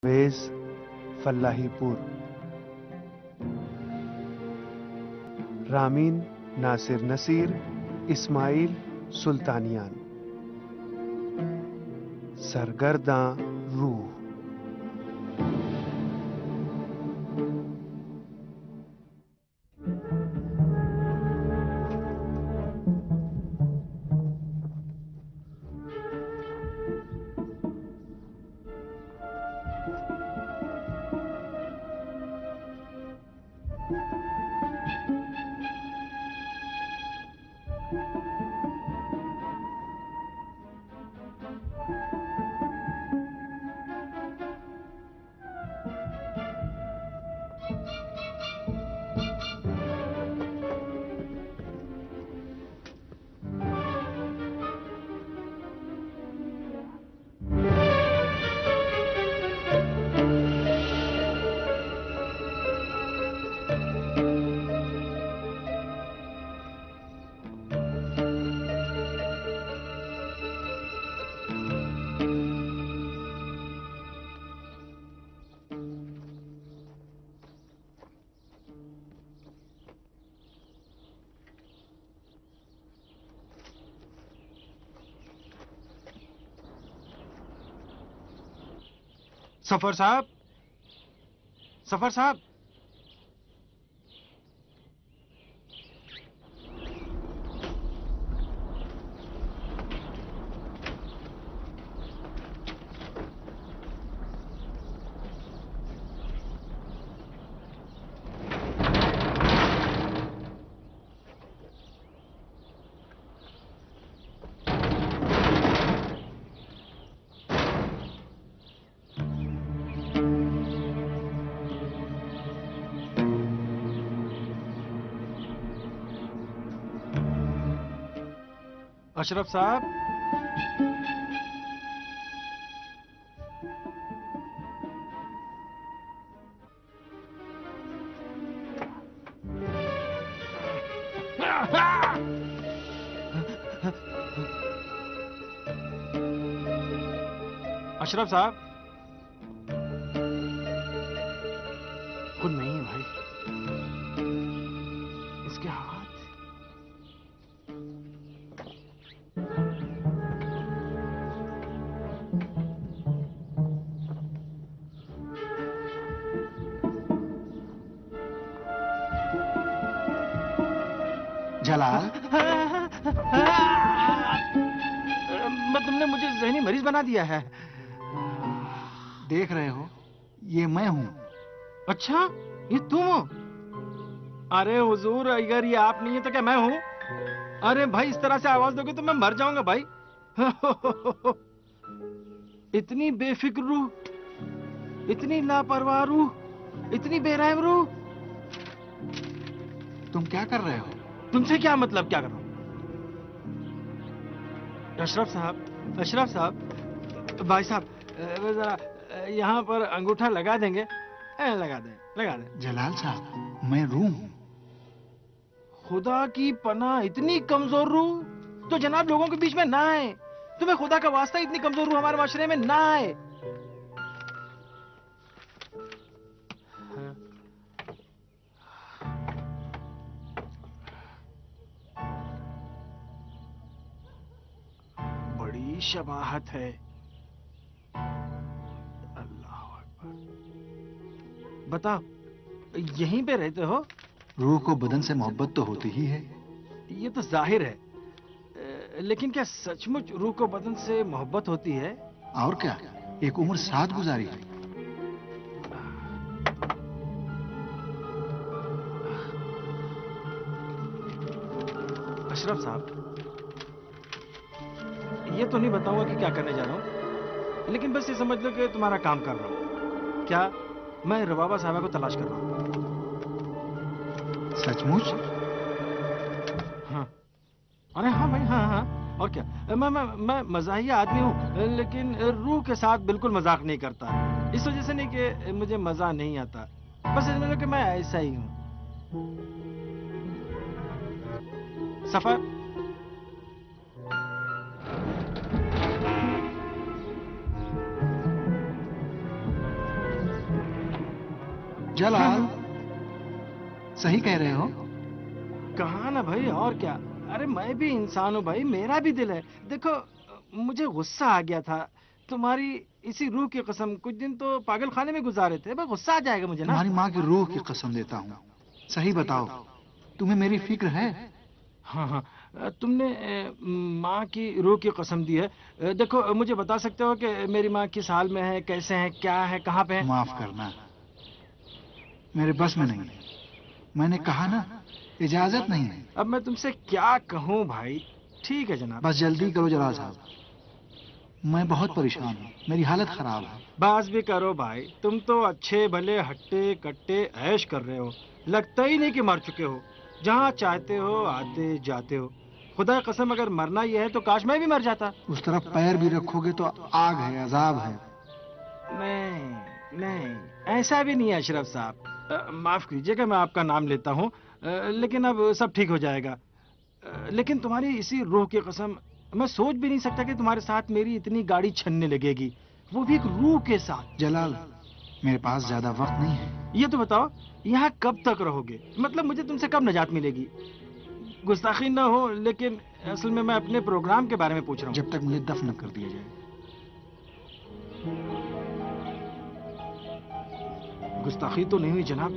Veg फल्लाहीपुर, Ramin Nasir Naseer, Ismail सुल्तानियान, सरगर्दां रूह। सफर साहब, सफर साहब। अशरफ साहब, अशरफ साहब, खुद नहीं है भाई, इसके हाथ। जलाल, तुमने मुझे जहनी मरीज बना दिया है। देख रहे हो, ये मैं हूं। अच्छा, ये तुम हो? अरे हुजूर, अगर ये आप नहीं है तो क्या मैं हूं? अरे भाई, इस तरह से आवाज दोगे तो मैं मर जाऊंगा भाई। इतनी बेफिक्र रूह, इतनी लापरवाह रूह, इतनी बेरहम रूह। तुम क्या कर रहे हो? तुमसे क्या मतलब क्या कर रहा हूं? अशरफ साहब, अशरफ साहब, भाई साहब, जरा यहाँ पर अंगूठा लगा देंगे? लगा दें, लगा दें। जलाल साहब, मैं रूह हूं। खुदा की पनाह, इतनी कमजोर रूह तो जनाब लोगों के बीच में ना आए। तुम्हें खुदा का वास्ता, इतनी कमजोर रूह हमारे माशरे में ना आए। बड़ी शबाहत है। अल्लाह अकबर। बताओ, यहीं पे रहते हो? रूह को बदन से मोहब्बत तो होती ही है। ये तो जाहिर है, लेकिन क्या सचमुच रूह को बदन से मोहब्बत होती है? और क्या, एक उम्र साथ गुजारी है। अशरफ साहब, ये तो नहीं बताऊंगा कि क्या करने जा रहा हूं, लेकिन बस ये समझ लो कि तुम्हारा काम कर रहा हूं। क्या मैं रबाबा साहबा को तलाश कर रहा हूं? सचमुच? हाँ। अरे हाँ भाई, हाँ हाँ, और क्या। मैं मजाहिया आदमी हूँ, लेकिन रूह के साथ बिल्कुल मजाक नहीं करता। इस वजह से नहीं कि मुझे मजा नहीं आता, बस समझ लो कि मैं ऐसा ही हूँ। सफर, जलाल, सही कह रहे हो? कहा ना भाई, और क्या। अरे मैं भी इंसान हूँ भाई, मेरा भी दिल है। देखो, मुझे गुस्सा आ गया था तुम्हारी इसी रूह की कसम। कुछ दिन तो पागल खाने में गुजारे थे, बस गुस्सा आ जाएगा मुझे ना। तुम्हारी माँ की रूह की कसम देता हूँ, सही बताओ, तुम्हें मेरी फिक्र है? हाँ हाँ, तुमने माँ की रूह की कसम दी है। देखो, मुझे बता सकते हो कि मेरी माँ किस हाल में है, कैसे है, क्या है, कहाँ पे है? माफ करना, मेरे बस में नहीं है। मैंने कहा ना, इजाजत नहीं है। अब मैं तुमसे क्या कहूँ भाई। ठीक है जनाब। बस जल्दी करो जलाल साहब, मैं बहुत परेशान हूँ, मेरी हालत खराब है। बस भी करो भाई, तुम तो अच्छे भले हट्टे कट्टे ऐश कर रहे हो। लगता ही नहीं कि मर चुके हो। जहाँ चाहते हो आते जाते हो। खुदा कसम, अगर मरना ही है तो काश मैं भी मर जाता। उस तरफ पैर भी रखोगे तो आग है, अजाब है। नहीं नहीं, ऐसा भी नहीं है अशरफ साहब। माफ कीजिएगा, मैं आपका नाम लेता हूँ। लेकिन अब सब ठीक हो जाएगा। लेकिन तुम्हारी इसी रूह की कसम, मैं सोच भी नहीं सकता कि तुम्हारे साथ मेरी इतनी गाड़ी छनने लगेगी, वो भी एक रूह के साथ। जलाल, मेरे पास ज्यादा वक्त नहीं है। ये तो बताओ, यहाँ कब तक रहोगे? मतलब मुझे तुमसे कब निजात मिलेगी? गुस्ताखी ना हो, लेकिन असल में मैं अपने प्रोग्राम के बारे में पूछ रहा हूँ। जब तक मुझे दफन कर दिया जाए। गुस्ताखी तो नहीं हुई जनाब,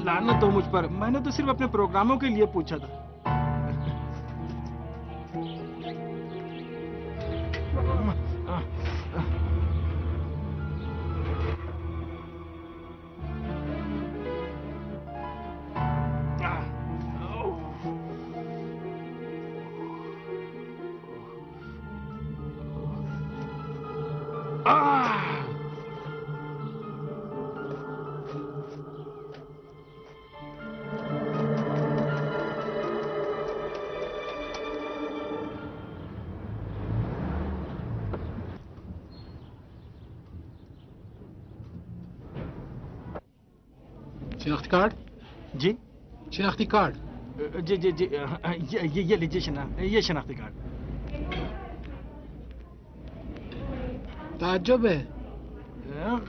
लानत हो मुझ पर। मैंने तो सिर्फ अपने प्रोग्रामों के लिए पूछा था। शनाख्ती कार्ड? जी शनाख्ती कार्ड? जी जी जी, ये लीजिए ये शनाख्ती कार्ड। ताज्जुब है।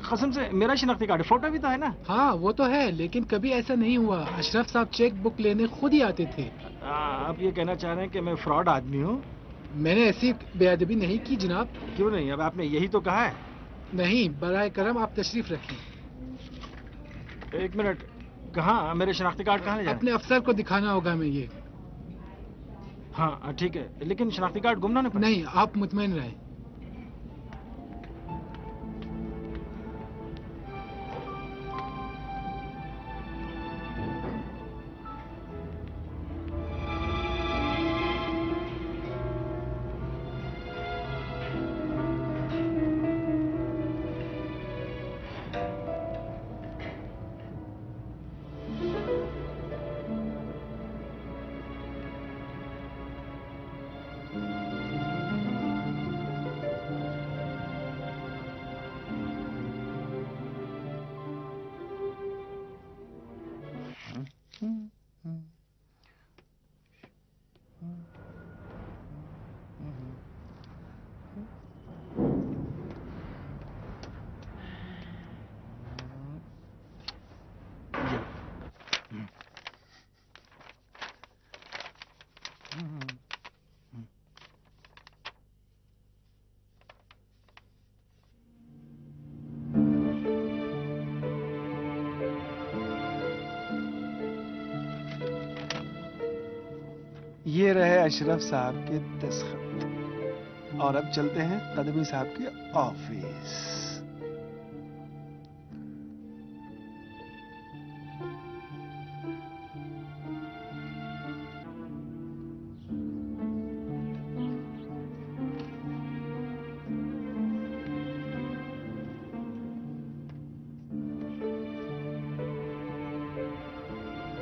कसम से मेरा शनाख्ती कार्ड, फोटो भी तो है ना। हाँ वो तो है, लेकिन कभी ऐसा नहीं हुआ। अशरफ साहब चेक बुक लेने खुद ही आते थे। आप ये कहना चाह रहे हैं कि मैं फ्रॉड आदमी हूँ? मैंने ऐसी बेअदबी नहीं की जनाब। क्यों नहीं? अब आपने यही तो कहा है। नहीं, बराए करम आप तशरीफ रखें। एक मिनट, कहाँ मेरे शनाख्ती कार्ड कहाँ ले जाएं? अपने अफसर को दिखाना होगा मैं ये। हाँ ठीक है, लेकिन शनाख्ती कार्ड गुम ना होने पाए। नहीं, आप मुतमईन रहें। ये रहे अशरफ साहब के दस्तखत। और अब चलते हैं कदमी साहब के ऑफिस।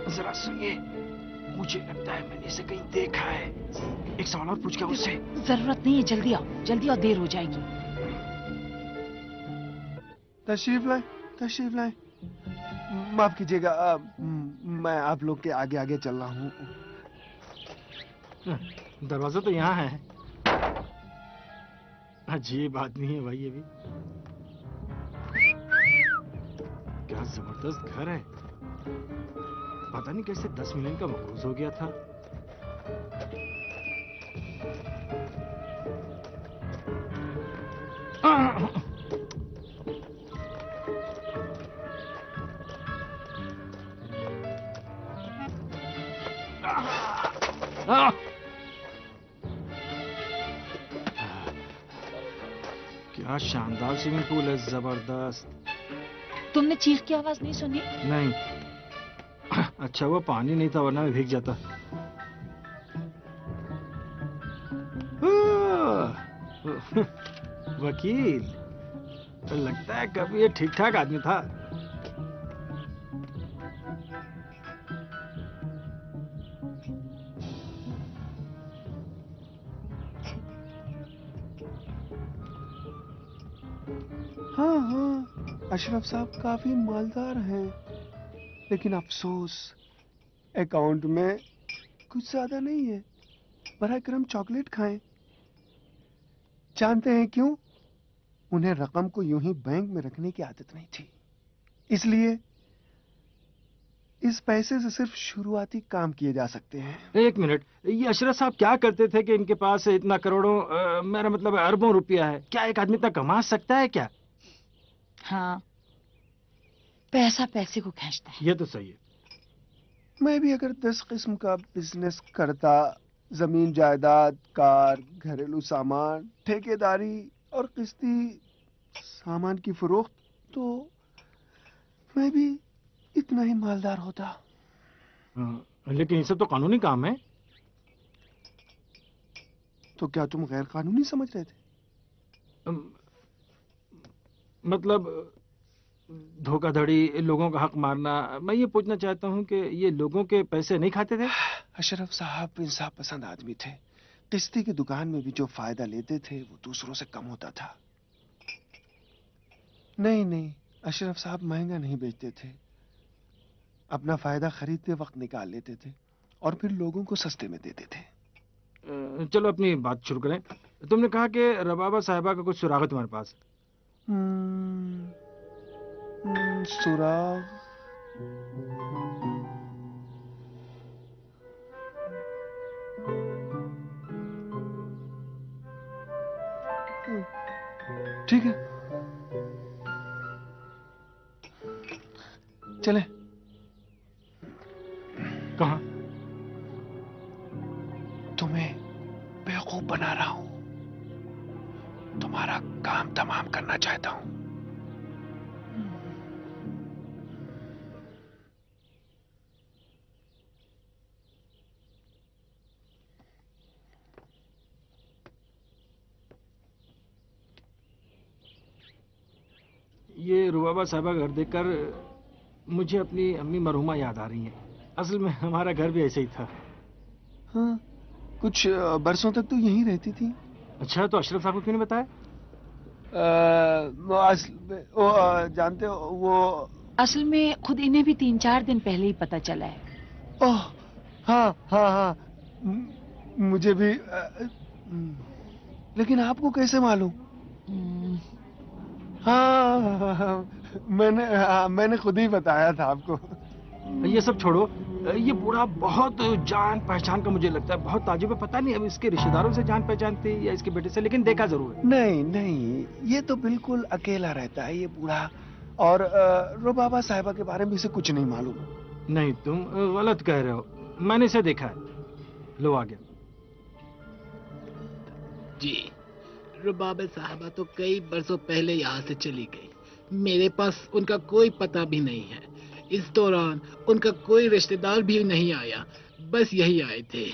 जरा सुनिए, मुझे लगता है मैंने इसे कहीं देखा है। एक सवाल और पूछ के उससे। जरूरत नहीं है, जल्दी आओ, जल्दी आओ, देर हो जाएगी। तशरीफ लाए, तशरीफ लाए। माफ कीजिएगा, मैं आप लोग के आगे आगे चल रहा हूँ। दरवाजा तो यहाँ है। अजीब आदमी है भाई ये भी। क्या जबरदस्त घर है। पता नहीं कैसे 10 मिलियन का मकरूज हो गया था। क्या शानदार स्विमिंग पूल है, जबरदस्त। तुमने चीख की आवाज नहीं सुनी? नहीं, अच्छा वो पानी नहीं था वरना मैं भीग जाता। वकील, लगता है कभी ये ठीक ठाक आदमी था। हाँ हाँ, अशरफ साहब काफी मालदार हैं, लेकिन अफसोस अकाउंट में कुछ ज्यादा नहीं है। बराए करम चॉकलेट खाएं। जानते हैं क्यों? उन्हें रकम को यूं ही बैंक में रखने की आदत नहीं थी, इसलिए इस पैसे से सिर्फ शुरुआती काम किए जा सकते हैं। एक मिनट, ये अशरफ साहब क्या करते थे कि इनके पास इतना करोड़ों मेरा मतलब अरबों रुपया है? क्या एक आदमी इतना कमा सकता है क्या? हाँ, पैसा पैसे को खींचता है। ये तो सही है। मैं भी अगर 10 किस्म का बिजनेस करता, जमीन जायदाद, कार, घरेलू सामान, ठेकेदारी और किस्ती सामान की फरोख्त, तो मैं भी इतना ही मालदार होता। लेकिन ये सब तो कानूनी काम है। तो क्या तुम गैर कानूनी समझ रहे थे? मतलब धोखाधड़ी, लोगों का हक मारना। मैं ये पूछना चाहता हूँ कि ये लोगों के पैसे नहीं खाते थे? अशरफ साहब इंसाफ पसंद आदमी थे। किस्ती की दुकान में भी जो फायदा लेते थे वो दूसरों से कम होता था। नहीं नहीं, अशरफ साहब महंगा नहीं बेचते थे। अपना फायदा खरीदते वक्त निकाल लेते थे और फिर लोगों को सस्ते में देते थे। चलो अपनी बात शुरू करें। तुमने कहा कि रबाबा साहिबा का कुछ सुराग है तुम्हारे पास। सुराग? ठीक है, चले। कहाँ? तुम्हें बेवकूफ बना रहा हूं, तुम्हारा काम तमाम करना चाहता हूं। ये रुबाबा साहिबा घर देखकर मुझे अपनी अम्मी मरहुमा याद आ रही हैं। असल में हमारा घर भी ऐसे ही था। हाँ, कुछ बरसों तक तो यहीं रहती थी। अच्छा, तो अशरफ साहब को क्यों नहीं बताया? जानते हो वो असल में खुद इन्हें भी 3-4 दिन पहले ही पता चला है। ओह हाँ हाँ हाँ, मुझे भी लेकिन आपको कैसे मालूम? हाँ, मैंने खुद ही बताया था आपको। ये सब छोड़ो, ये बूढ़ा बहुत जान पहचान का मुझे लगता है, बहुत ताजुब है। पता नहीं अब इसके रिश्तेदारों से जान पहचान थी या इसके बेटे से, लेकिन देखा जरूर है। नहीं नहीं, ये तो बिल्कुल अकेला रहता है ये बूढ़ा, और रुबाबा साहिबा के बारे में इसे कुछ नहीं मालूम। नहीं, तुम गलत कह रहे हो, मैंने इसे देखा है। लो आ गया। जी, रुबाबा साहबा तो कई बरसों पहले यहाँ से चली गई। मेरे पास उनका कोई पता भी नहीं है। इस दौरान उनका कोई रिश्तेदार भी नहीं आया, बस यही आए थे।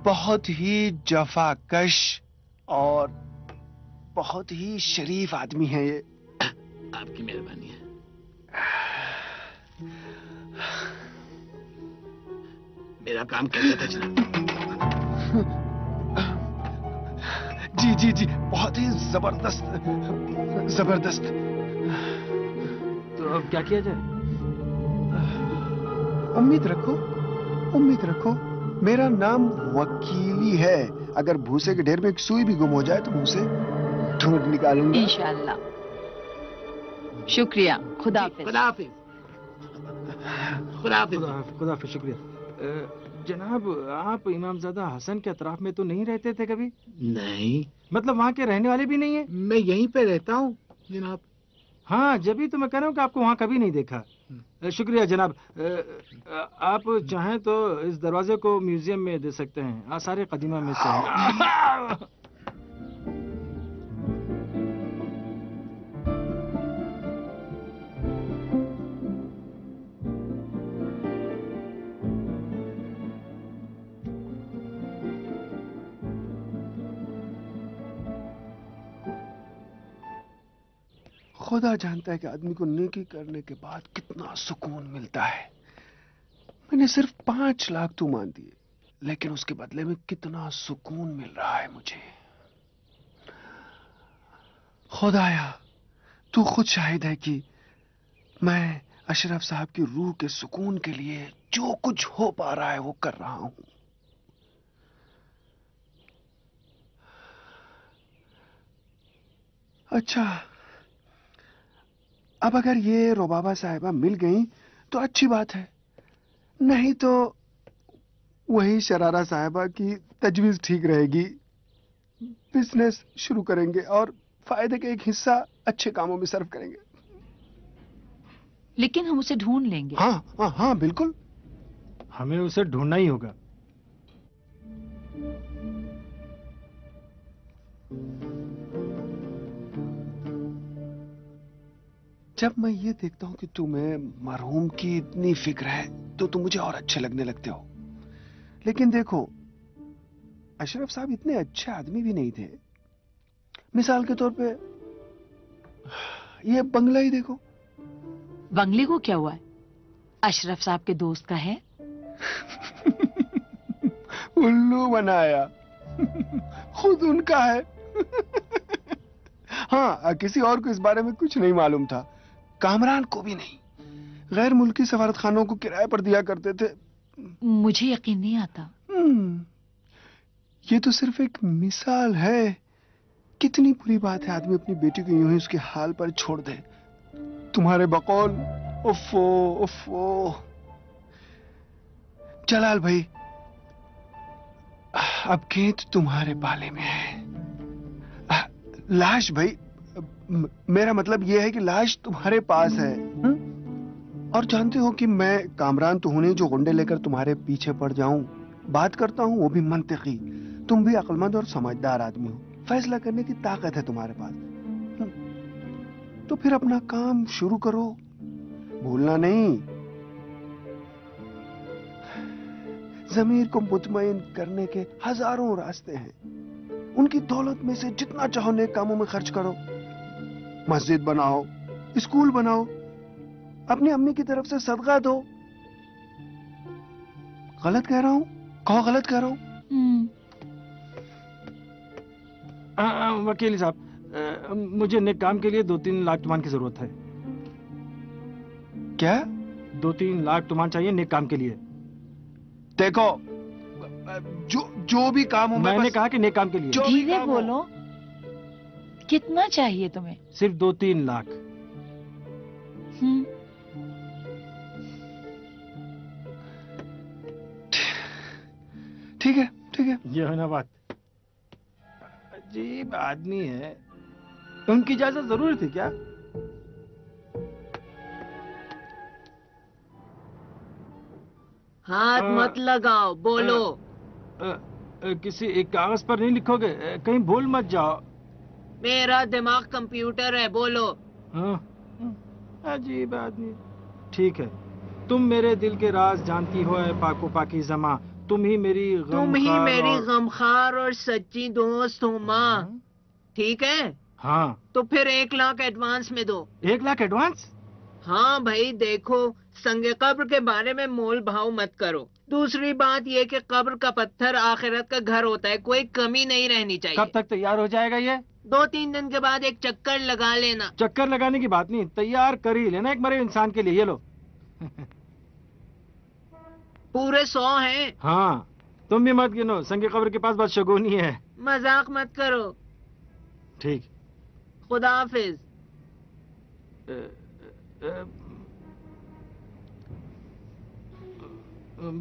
बहुत ही जफाकश और बहुत ही शरीफ आदमी है ये। आपकी मेहरबानी है। मेरा काम कैसा था जनाब? जी जी जी, बहुत ही जबरदस्त जबरदस्त। तो अब क्या किया जाए? उम्मीद रखो, उम्मीद रखो। मेरा नाम वकीली है, अगर भूसे के ढेर में एक सुई भी गुम हो जाए तो मुंह से ढूंढ निकालूंगा। इंशाल्लाह। शुक्रिया। खुदा जी, हाफिज। खुदा हाफिज। खुदा हाफिज। खुदा हाफिज, शुक्रिया। जनाब, आप इमामजादा हसन के अतराफ में तो नहीं रहते थे कभी? नहीं, मतलब वहाँ के रहने वाले भी नहीं है? मैं यहीं पे रहता हूँ जनाब। हाँ, जब ही तो मैं कह रहा हूँ कि आपको वहाँ कभी नहीं देखा। शुक्रिया जनाब। आप चाहें तो इस दरवाजे को म्यूजियम में दे सकते हैं, आसार कदीमा में से है। खुदा जानता है कि आदमी को नेकी करने के बाद कितना सुकून मिलता है। मैंने सिर्फ 5 लाख तुमान दिए, लेकिन उसके बदले में कितना सुकून मिल रहा है मुझे। खुदाया, तू खुद शाहिद है कि मैं अशरफ साहब की रूह के सुकून के लिए जो कुछ हो पा रहा है वो कर रहा हूं। अच्छा, अब अगर ये रोबाबा साहिबा मिल गई तो अच्छी बात है, नहीं तो वही शरारा साहिबा की तजवीज ठीक रहेगी। बिजनेस शुरू करेंगे और फायदे का एक हिस्सा अच्छे कामों में सर्व करेंगे। लेकिन हम उसे ढूंढ लेंगे। हाँ हाँ हाँ, बिल्कुल। हमें उसे ढूंढना ही होगा। जब मैं ये देखता हूं कि तुम्हें मरहूम की इतनी फिक्र है तो तुम मुझे और अच्छे लगने लगते हो। लेकिन देखो, अशरफ साहब इतने अच्छे आदमी भी नहीं थे। मिसाल के तौर पे ये बंगला ही देखो। बंगले को क्या हुआ है? अशरफ साहब के दोस्त का है। उल्लू बनाया। खुद उनका है। हाँ, किसी और को इस बारे में कुछ नहीं मालूम था, कामरान को भी नहीं। गैर मुल्की सफारत खानों को किराए पर दिया करते थे। मुझे यकीन नहीं आता। ये तो सिर्फ एक मिसाल है। कितनी बुरी बात है आदमी अपनी बेटी को यूं ही उसके हाल पर छोड़ दे। तुम्हारे बकौल, उफ़्फ़ो उफ़्फ़ो। जलाल भाई, अब गेंद तुम्हारे पाले में है। लाश भाई, मेरा मतलब यह है कि लाश तुम्हारे पास है। और जानते हो कि मैं कामरान तो हूं नहीं जो गुंडे लेकर तुम्हारे पीछे पड़ जाऊं। बात करता हूं वो भी मंतिकी। तुम भी अक्लमंद और समझदार आदमी हो, फैसला करने की ताकत है तुम्हारे पास। तो फिर अपना काम शुरू करो, भूलना नहीं। ज़मीर को मुतमईन करने के हजारों रास्ते हैं। उनकी दौलत में से जितना चाहो नेक कामों में खर्च करो। मस्जिद बनाओ, स्कूल बनाओ, अपनी अम्मी की तरफ से सदका दो। गलत कह रहा हूं? कहो गलत कह रहा हूं? वकील साहब, मुझे नेक काम के लिए 2-3 लाख तुमान की जरूरत है। क्या? 2-3 लाख तुमान चाहिए नेक काम के लिए। देखो, जो भी काम हो, मैंने कहा कि नेक काम के लिए। धीरे बोलो। कितना चाहिए तुम्हें? सिर्फ 2-3 लाख। ठीक है, ठीक है। ये है ना बात। अजीब आदमी है। उनकी इजाजत जरूरी थी क्या? हाथ मत लगाओ, बोलो। किसी एक कागज पर नहीं लिखोगे? कहीं भूल मत जाओ। मेरा दिमाग कंप्यूटर है, बोलो। हाँ, अजीब आदमी। ठीक है, तुम मेरे दिल के राज जानती हो ऐ पाको पाकीज़ा। तुम ही मेरी गमखार और सच्ची दोस्त हो माँ। ठीक है? हाँ। तो फिर 1 लाख एडवांस में दो। 1 लाख एडवांस? हाँ भाई, देखो, संगे कब्र के बारे में मोल भाव मत करो। दूसरी बात यह कि कब्र का पत्थर आखिरत का घर होता है, कोई कमी नहीं रहनी चाहिए। कब तक तैयार हो जाएगा ये? 2-3 दिन के बाद एक चक्कर लगा लेना। चक्कर लगाने की बात नहीं, तैयार कर ही लेना एक मरे इंसान के लिए। ये लो। पूरे 100 हैं। हाँ, तुम भी मत गिनो, संग कब्र के पास बदशगुनी है। मजाक मत करो। ठीक। खुदा हाफिज।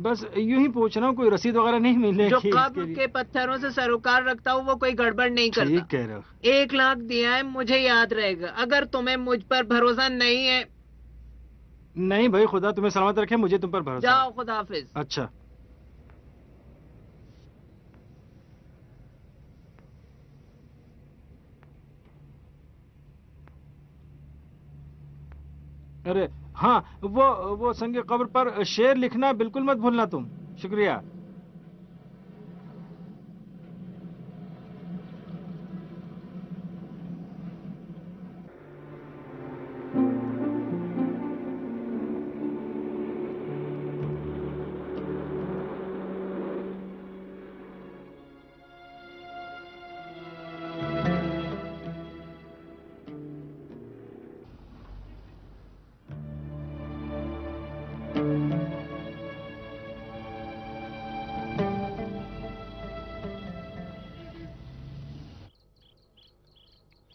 बस यूं ही पूछ रहा हूँ, कोई रसीद वगैरह नहीं मिलेगी? जो कब्र के पत्थरों से सरोकार रखता हूँ वो कोई गड़बड़ नहीं करता। ठीक कह रहे हो। 1 लाख दिया है, मुझे याद रहेगा। अगर तुम्हें मुझ पर भरोसा नहीं है। नहीं भाई, खुदा तुम्हें सलामत रखे, मुझे तुम पर भरोसा। जाओ, खुदा हाफिज। अच्छा। अरे हाँ, वो संग कब्र पर शेर लिखना बिल्कुल मत भूलना तुम। शुक्रिया।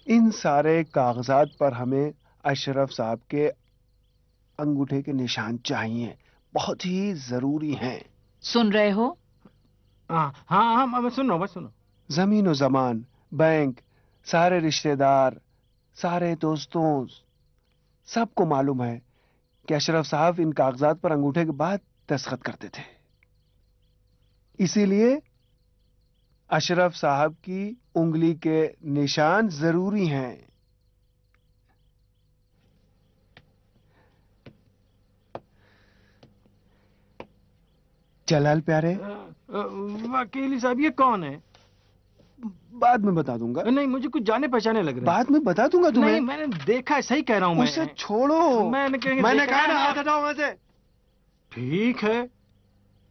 इन सारे कागजात पर हमें अशरफ साहब के अंगूठे के निशान चाहिए, बहुत ही जरूरी हैं। सुन रहे हो? हाँ हाँ हाँ, मैं सुन रहा हूँ, बस सुनो। जमीन और जमान, बैंक, सारे रिश्तेदार, सारे दोस्तों, सबको मालूम है कि अशरफ साहब इन कागजात पर अंगूठे के बाद दस्तखत करते थे। इसीलिए अशरफ साहब की उंगली के निशान जरूरी हैं। जलाल प्यारे। वकील साहब, ये कौन है? बाद में बता दूंगा। नहीं, मुझे कुछ जाने पहचाने लग रहे हैं। बाद में बता दूंगा तुम्हें। नहीं, मैंने देखा है, सही कह रहा हूँ मैं। उसे छोड़ो। मैंने कहा ना, हाथ हटाओ वहां से। ठीक है,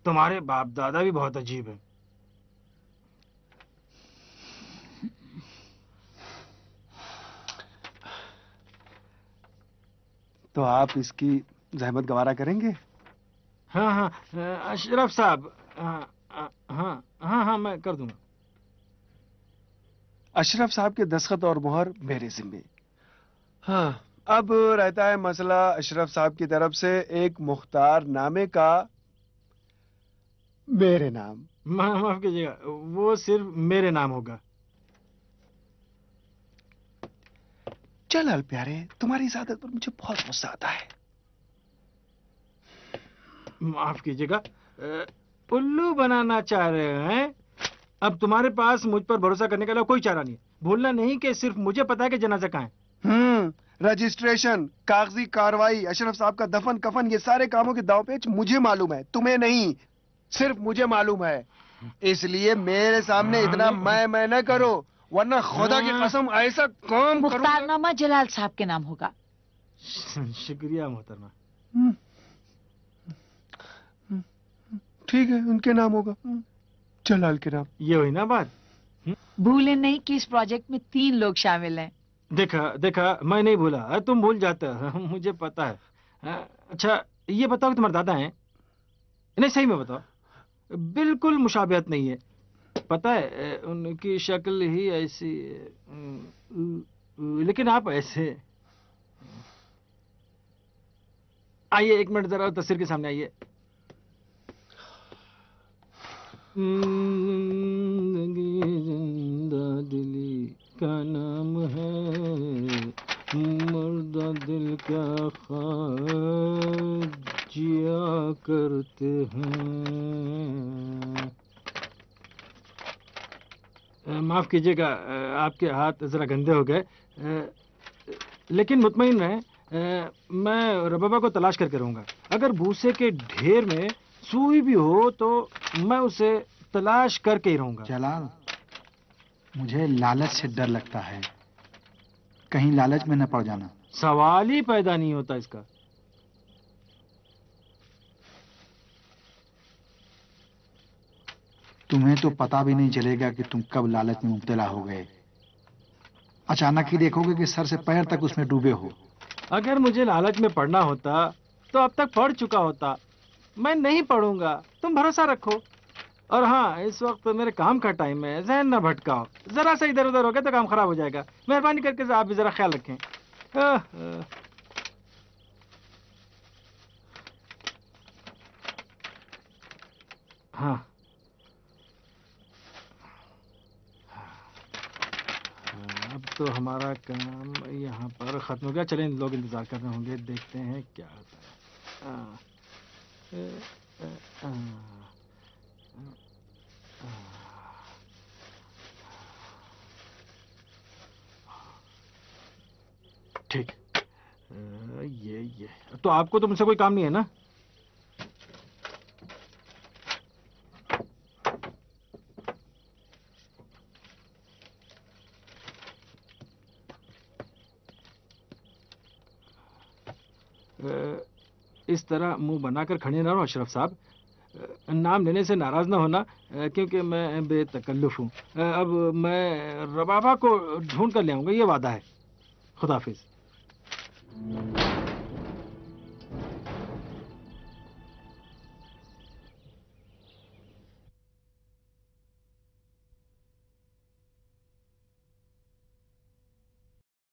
तुम्हारे बाप दादा भी बहुत अजीब है। तो आप इसकी जहमत गवारा करेंगे? हाँ हाँ, अशरफ साहब, हाँ हाँ हाँ हाँ, मैं कर दूंगा। अशरफ साहब के दस्तखत और मुहर मेरे जिम्मे। हाँ, अब रहता है मसला अशरफ साहब की तरफ से एक मुख्तार नामे का मेरे नाम। माफ कीजिएगा, वो सिर्फ मेरे नाम होगा। जलाल प्यारे, तुम्हारी इस आदत पर मुझे बहुत गुस्सा आता है। माफ कीजिएगा, उल्लू बनाना चाह रहे हैं? अब तुम्हारे पास मुझ पर भरोसा करने के अलावा कोई चारा नहीं है। भूलना नहीं कि सिर्फ मुझे पता है कि जनाजा कहाँ है। रजिस्ट्रेशन, कागजी कार्रवाई, अशरफ साहब का दफन कफन, ये सारे कामों के दांव-पेच मुझे मालूम है, तुम्हें नहीं। सिर्फ मुझे मालूम है। इसलिए मेरे सामने इतना मैं न करो, वरना खुदा की कसम ऐसा काम करूंगा। मुख्तारनामा जलाल साहब के नाम होगा। शुक्रिया मोहतरमा। ठीक है, उनके नाम होगा, जलाल के नाम। ये हुई ना बात। भूले नहीं कि इस प्रोजेक्ट में 3 लोग शामिल हैं। देखा, मैं नहीं भूला, तुम भूल जाते हो, मुझे पता है। अच्छा, ये बताओ कि तुम्हारे दादा हैं? नहीं, सही में बताओ, बिल्कुल मुशाबिहत नहीं है। पता है, उनकी शक्ल ही ऐसी, लेकिन आप ऐसे। आइए, 1 मिनट जरा तस्वीर के सामने आइए। जिंदा दिली का नाम है, मुर्दा दिल का ख्वाब जिया करते हैं। माफ कीजिएगा, आपके हाथ जरा गंदे हो गए, लेकिन मुतमईन रहें, मैं रबाबा को तलाश करके रहूंगा। अगर भूसे के ढेर में सुई भी हो तो मैं उसे तलाश करके ही रहूंगा। जलाल, मुझे लालच से डर लगता है, कहीं लालच में न पड़ जाना। सवाल ही पैदा नहीं होता इसका। तुम्हें तो पता भी नहीं चलेगा कि तुम कब लालच में मुब्तला हो गए। अचानक ही देखोगे कि सर से पैर तक उसमें डूबे हो। अगर मुझे लालच में पड़ना होता तो अब तक पड़ चुका होता। मैं नहीं पढ़ूंगा, तुम भरोसा रखो। और हाँ, इस वक्त मेरे काम का टाइम है, जहन ना भटकाओ। जरा सा इधर उधर हो गया तो काम खराब हो जाएगा। मेहरबानी करके आप भी जरा ख्याल रखें। हाँ, अब तो हमारा काम यहाँ पर खत्म हो गया। चलें, लोग इंतजार कर रहे होंगे, देखते हैं क्या होता है। ठीक। ये तो आपको तो मुझसे कोई काम नहीं है ना? इस तरह मुंह बनाकर खड़े ना रहो अशरफ साहब। नाम लेने से नाराज ना होना, क्योंकि मैं बेतकल्लुफ हूँ। अब मैं रबाबा को ढूंढ कर ले आऊंगा, ये वादा है। खुदा हाफिज।